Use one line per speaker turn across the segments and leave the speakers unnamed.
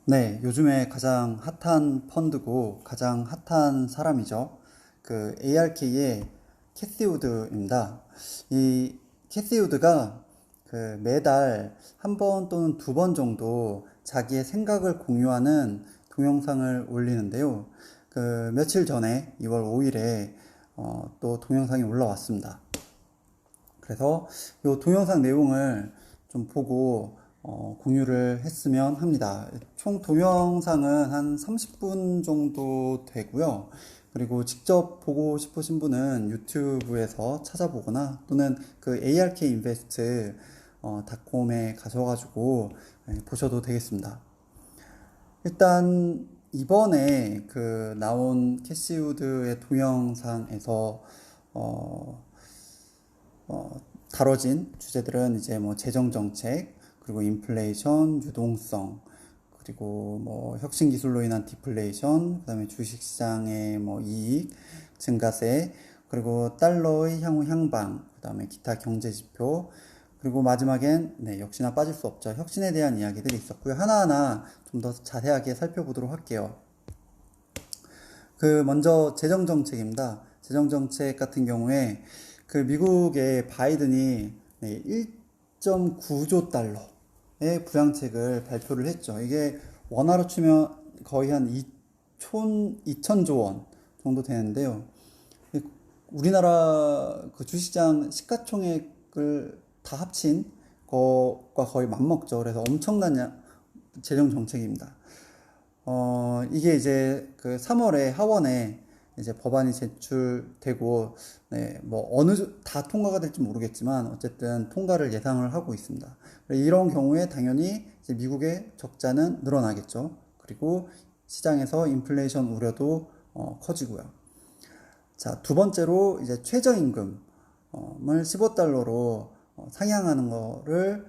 네, 요즘에 가장 핫한 펀드고 가장 핫한 사람이죠. 그 ARK의 캐시 우드입니다. 이 캐시 우드가 그 매달 한 번 또는 두 번 정도 자기의 생각을 공유하는 동영상을 올리는데요. 그 며칠 전에 2월 5일에 또 동영상이 올라왔습니다. 그래서 이 동영상 내용을 좀 보고 공유를 했으면 합니다. 총 동영상은 한 30분 정도 되고요. 그리고 직접 보고 싶으신 분은 유튜브에서 찾아보거나 또는 그 ARK인베스트 닷컴에 가셔가지고 보셔도 되겠습니다. 일단 이번에 그 나온 캐시우드의 동영상에서 어, 다뤄진 주제들은 이제 뭐 재정 정책, 그리고 인플레이션, 유동성, 그리고 뭐 혁신 기술로 인한 디플레이션, 그다음에 주식 시장의 뭐 이익, 증가세, 그리고 달러의 향후 향방, 그다음에 기타 경제 지표, 그리고 마지막엔 역시나 빠질 수 없죠. 혁신에 대한 이야기들이 있었고요. 하나하나 좀 더 자세하게 살펴보도록 할게요. 그 먼저 재정 정책입니다. 재정 정책 같은 경우에 그 미국의 바이든이 1.9조 달러의 부양책을 발표를 했죠. 이게 원화로 치면 거의 한 2천조 원 정도 되는데요. 우리나라 그 주식시장 시가총액을 다 합친 것과 거의 맞먹죠. 그래서 엄청난 재정 정책입니다. 이게 이제 그 3월에 하원에 이제 법안이 제출되고, 뭐 다 통과가 될지 모르겠지만, 어쨌든 통과를 예상을 하고 있습니다. 이런 경우에 당연히 이제 미국의 적자는 늘어나겠죠. 그리고 시장에서 인플레이션 우려도 커지고요. 자, 두 번째로 이제 최저임금을 15달러로 상향하는 거를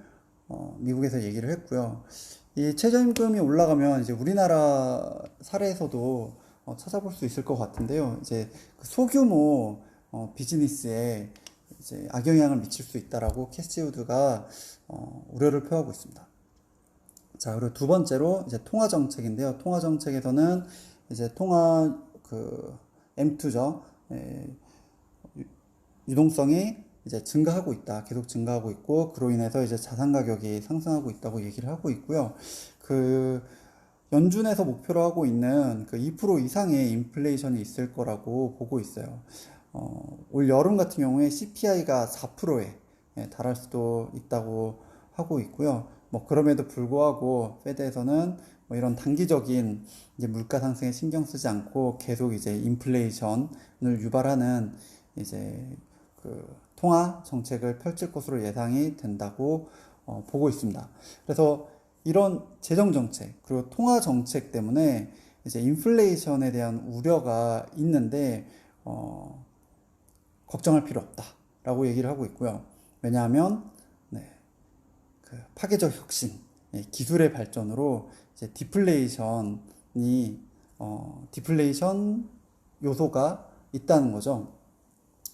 미국에서 얘기를 했고요. 이 최저임금이 올라가면 이제 우리나라 사례에서도 찾아볼 수 있을 것 같은데요. 이제 그 소규모 비즈니스에 이제 악영향을 미칠 수 있다라고 캐시우드가 우려를 표하고 있습니다. 자, 그리고 두 번째로 이제 통화 정책인데요. 통화 정책에서는 이제 통화 그 M2죠. 유동성이 이제 증가하고 있다. 계속 증가하고 있고, 그로 인해서 이제 자산 가격이 상승하고 있다고 얘기를 하고 있고요. 그 연준에서 목표로 하고 있는 그 2% 이상의 인플레이션이 있을 거라고 보고 있어요. 올 여름 같은 경우에 CPI가 4%에 달할 수도 있다고 하고 있고요. 뭐 그럼에도 불구하고 페드에서는 뭐 이런 단기적인 이제 물가 상승에 신경 쓰지 않고 계속 이제 인플레이션을 유발하는 이제 그 통화 정책을 펼칠 것으로 예상이 된다고 보고 있습니다. 그래서 이런 재정 정책 그리고 통화 정책 때문에 이제 인플레이션에 대한 우려가 있는데 걱정할 필요 없다라고 얘기를 하고 있고요. 왜냐하면 그 파괴적 혁신, 기술의 발전으로 이제 디플레이션 요소가 있다는 거죠.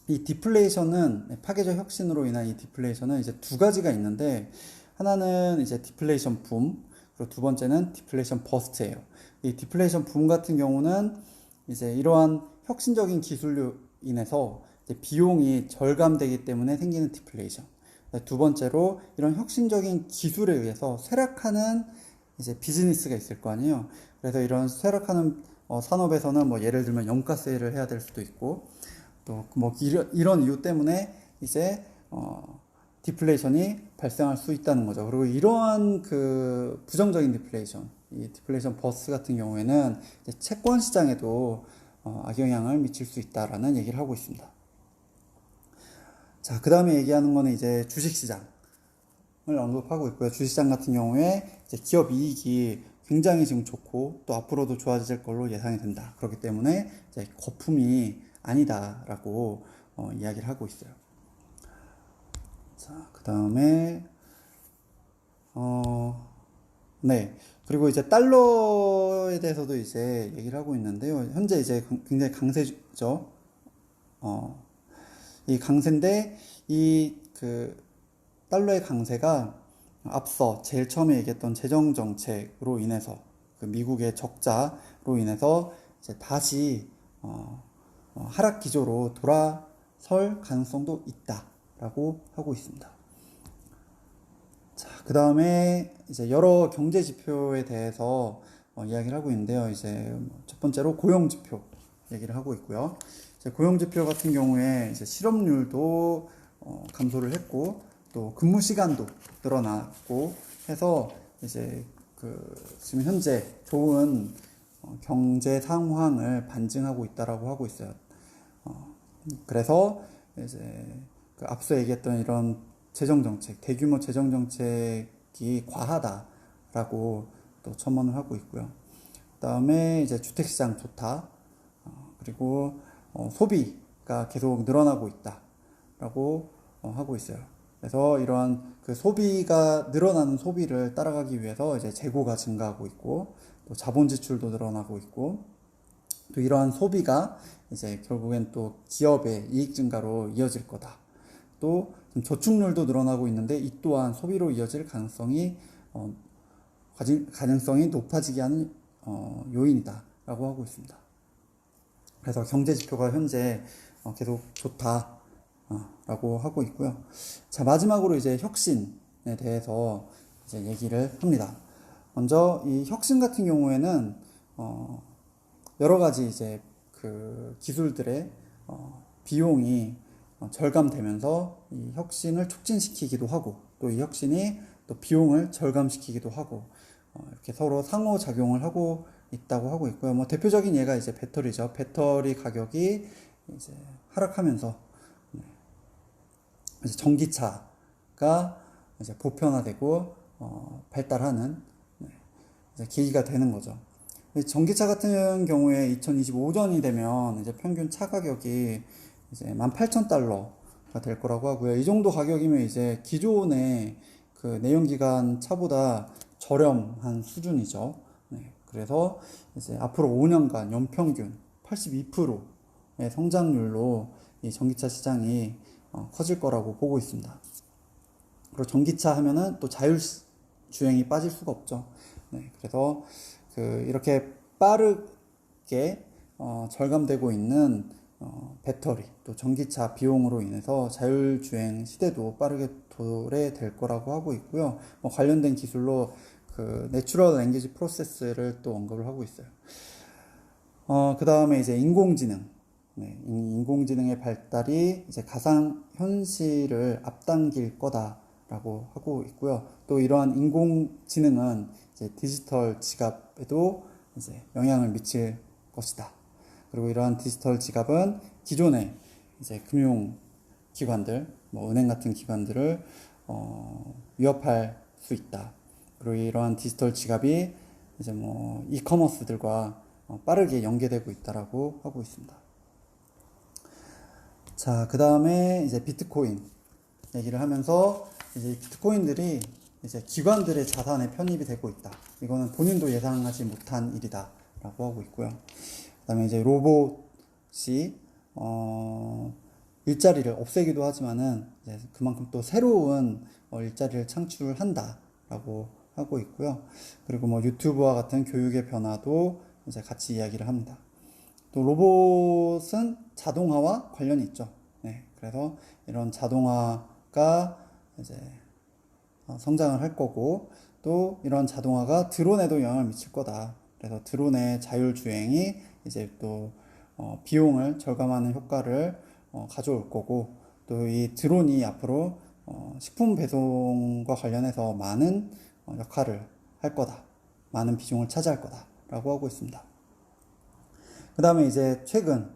이 디플레이션은 파괴적 혁신으로 인한 이 디플레이션은 이제 두 가지가 있는데 하나는 이제 디플레이션 붐 그리고 두 번째는 디플레이션 버스트예요. 이 디플레이션 붐 같은 경우는 이제 이러한 혁신적인 기술로 인해서 이제 비용이 절감되기 때문에 생기는 디플레이션. 두 번째로 이런 혁신적인 기술에 의해서 쇠락하는 이제 비즈니스가 있을 거 아니에요. 그래서 이런 쇠락하는 산업에서는 뭐 예를 들면 염가 세일을 해야 될 수도 있고 또 뭐 이런 이유 때문에 이제 디플레이션이 발생할 수 있다는 거죠. 그리고 이러한 그 부정적인 디플레이션, 이 디플레이션 버스 같은 경우에는 이제 채권 시장에도 악영향을 미칠 수 있다라는 얘기를 하고 있습니다. 자, 그 다음에 얘기하는 거는 이제 주식시장을 언급하고 있고요. 주식시장 같은 경우에 이제 기업 이익이 굉장히 지금 좋고 또 앞으로도 좋아질 걸로 예상이 된다. 그렇기 때문에 이제 거품이 아니다라고 이야기를 하고 있어요. 자, 그 다음에 네. 그리고 이제 달러에 대해서도 이제 얘기를 하고 있는데요. 현재 이제 굉장히 강세죠. 이 강세인데 이 그 달러의 강세가 앞서 제일 처음에 얘기했던 재정 정책으로 인해서 그 미국의 적자로 인해서 이제 다시 하락 기조로 돌아설 가능성도 있다라고 하고 있습니다. 자, 그 다음에 이제 여러 경제 지표에 대해서 이야기를 하고 있는데요. 이제 첫 번째로 고용 지표 얘기를 하고 있고요. 이제 고용 지표 같은 경우에 이제 실업률도 감소를 했고 또 근무 시간도 늘어났고 해서 이제 지금 현재 좋은 경제 상황을 반증하고 있다라고 하고 있어요. 그래서 이제 앞서 얘기했던 이런 재정 정책, 대규모 재정 정책이 과하다라고 또 첨언을 하고 있고요. 그다음에 이제 주택 시장 좋다. 그리고 소비가 계속 늘어나고 있다라고 하고 있어요. 그래서 이러한 그 소비가 늘어나는 소비를 따라가기 위해서 이제 재고가 증가하고 있고 또 자본 지출도 늘어나고 있고 또 이러한 소비가 이제 결국엔 또 기업의 이익 증가로 이어질 거다. 또 저축률도 늘어나고 있는데 이 또한 소비로 이어질 가능성이 높아지게 하는 요인이다라고 하고 있습니다. 그래서 경제 지표가 현재 계속 좋다라고 하고 있고요. 자, 마지막으로 이제 혁신에 대해서 이제 얘기를 합니다. 먼저 이 혁신 같은 경우에는 여러 가지 이제 그 기술들의 비용이 절감되면서 이 혁신을 촉진시키기도 하고 또 이 혁신이 또 비용을 절감시키기도 하고 이렇게 서로 상호작용을 하고 있다고 하고 있고요. 뭐 대표적인 예가 이제 배터리죠. 배터리 가격이 이제 하락하면서 이제 전기차가 이제 보편화되고 발달하는 이제 계기가 되는 거죠. 전기차 같은 경우에 2025년이 되면 이제 평균 차 가격이 이제 18,000달러가 될 거라고 하고요. 이 정도 가격이면 이제 기존의 그 내연기관 차보다 저렴한 수준이죠. 네, 그래서 이제 앞으로 5년간 연평균 82%의 성장률로 이 전기차 시장이 커질 거라고 보고 있습니다. 그리고 전기차 하면은 또 자율주행이 빠질 수가 없죠. 네, 그래서 이렇게 빠르게 절감되고 있는 배터리 또 전기차 비용으로 인해서 자율주행 시대도 빠르게 도래될 거라고 하고 있고요. 뭐 관련된 기술로 그 내추럴 랭귀지 프로세스를 또 언급을 하고 있어요. 그 다음에 이제 인공지능. 네, 인공지능의 발달이 이제 가상 현실을 앞당길 거다라고 하고 있고요. 또 이러한 인공지능은 이제 디지털 지갑에도 이제 영향을 미칠 것이다. 그리고 이러한 디지털 지갑은 기존의 이제 금융 기관들, 뭐 은행 같은 기관들을 위협할 수 있다. 그리고 이러한 디지털 지갑이 이제 뭐 이커머스들과 빠르게 연계되고 있다라고 하고 있습니다. 자, 그 다음에 이제 비트코인 얘기를 하면서 이제 비트코인들이 이제 기관들의 자산에 편입이 되고 있다. 이거는 본인도 예상하지 못한 일이다라고 하고 있고요. 그 다음에 이제 로봇이 일자리를 없애기도 하지만은 이제 그만큼 또 새로운 일자리를 창출한다라고 하고 있고요. 그리고 뭐 유튜브와 같은 교육의 변화도 이제 같이 이야기를 합니다. 또 로봇은 자동화와 관련이 있죠. 네, 그래서 이런 자동화가 이제 성장을 할 거고 또 이런 자동화가 드론에도 영향을 미칠 거다. 그래서 드론의 자율주행이 이제 또 비용을 절감하는 효과를 가져올 거고 또 이 드론이 앞으로 식품 배송과 관련해서 많은 역할을 할 거다. 많은 비중을 차지할 거다라고 하고 있습니다. 그 다음에 이제 최근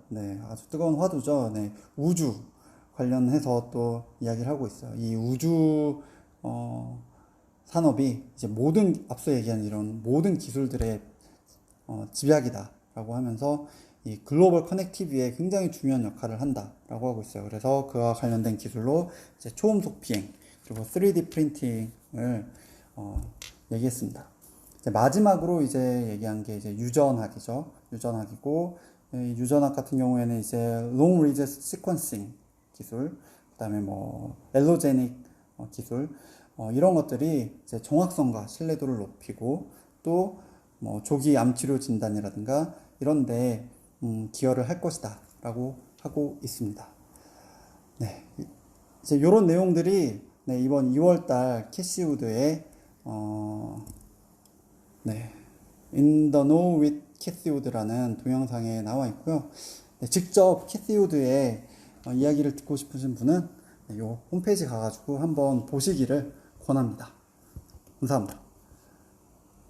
아주 뜨거운 화두죠. 우주 관련해서 또 이야기를 하고 있어요. 이 우주 산업이 이제 앞서 얘기한 이런 모든 기술들의 집약이다라고 하면서 이 글로벌 커넥티비에 굉장히 중요한 역할을 한다라고 하고 있어요. 그래서 그와 관련된 기술로 이제 초음속 비행 그리고 3D 프린팅을 얘기했습니다. 이제 마지막으로 이제 얘기한 게 이제 유전학이죠. 유전학이고 유전학 같은 경우에는 이제 long read sequencing 기술, 그다음에 뭐 엘로제닉 기술 이런 것들이 이제 정확성과 신뢰도를 높이고 또 뭐 조기 암 치료 진단이라든가 이런데 기여를 할 것이다 라고 하고 있습니다. 네, 이제 이런 내용들이 네, 이번 2월달 캐시우드의 네, In the Know with 캐시우드라는 동영상에 나와 있고요. 네, 직접 캐시우드의 이야기를 듣고 싶으신 분은 이 홈페이지 가가지고 한번 보시기를 권합니다. 감사합니다.